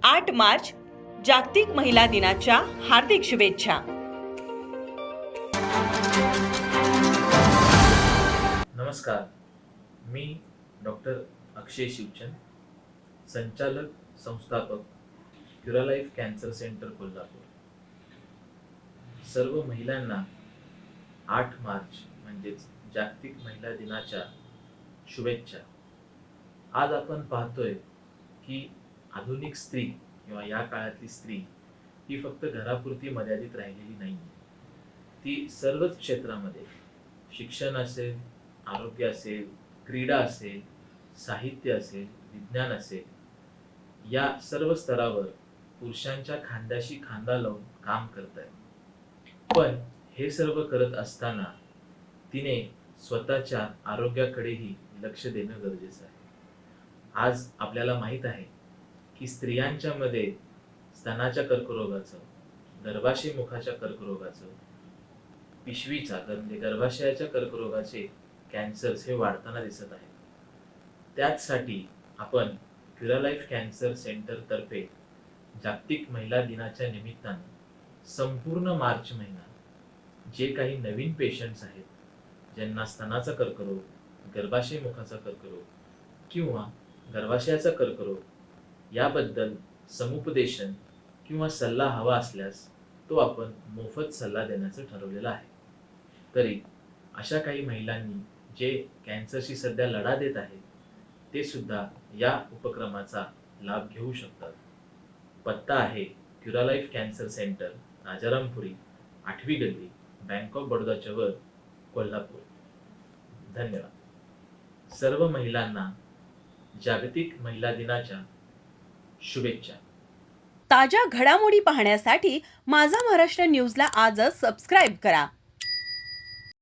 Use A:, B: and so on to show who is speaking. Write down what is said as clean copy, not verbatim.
A: 8 मार्च जागतिक महिला दिनाच्या हार्दिक शुभेच्छा.
B: नमस्कार, मी डॉक्टर अक्षय शिवचंद, संचालक संस्थापक क्युरालाइफ कॅन्सर सेंटर कोल्हापूर. सर्व महिलांना 8 मार्च म्हणजेच जागतिक महिला दिनाच्या शुभेच्छा. आज आपण पाहतोय की आधुनिक स्त्री किंवा या काळातली स्त्री ही फक्त घरापुरती मर्यादित राहिलेली नाही. ती सर्वच क्षेत्रामध्ये, शिक्षण असेल, आरोग्य असेल, क्रीडा असेल, साहित्य असेल, विज्ञान असेल, या सर्व स्तरावर पुरुषांच्या खांद्याशी खांदा लावून काम करत आहे. पण हे सर्व करत असताना तिने स्वतःच्या आरोग्याकडेही लक्ष देणं गरजेचं आहे. आज आपल्याला माहीत आहे की स्त्रियांच्या मध्ये स्तनाच्या कर्करोगाचं, गर्भाशय मुखाच्या कर्करोगाचं, पिशवीचा म्हणजे गर्भाशयाच्या कर्करोगाचे कॅन्सर्स हे वाढताना दिसत आहेत. त्याचसाठी आपण क्युरालाइफ कॅन्सर सेंटर तर्फे जागतिक महिला दिनाच्या निमित्तानं संपूर्ण मार्च महिना जे काही नवीन पेशंट्स आहेत, ज्यांना स्तनाचा कर्करोग, गर्भाशय मुखाचा कर्करोग किंवा गर्भाशयाचा कर्करोग याबद्दल समुपदेशन किंवा सल्ला हवा असल्यास तो आपण मोफत सल्ला देण्याचं ठरवलेलं आहे. तरी अशा काही महिलांनी जे कॅन्सरशी सध्या लढा देत आहेत ते सुद्धा या उपक्रमाचा लाभ घेऊ शकतात. पत्ता आहे क्युरालाइफ कॅन्सर सेंटर, राजारामपुरी, 8वी गल्ली, बँक ऑफ बडोदाच्या वर, कोल्हापूर. धन्यवाद. सर्व महिलांना जागतिक महिला दिनाच्या शुभेच्छा.
A: ताज्या घडामोडी पाहण्यासाठी माझा महाराष्ट्र न्यूजला आजच सबस्क्राईब करा.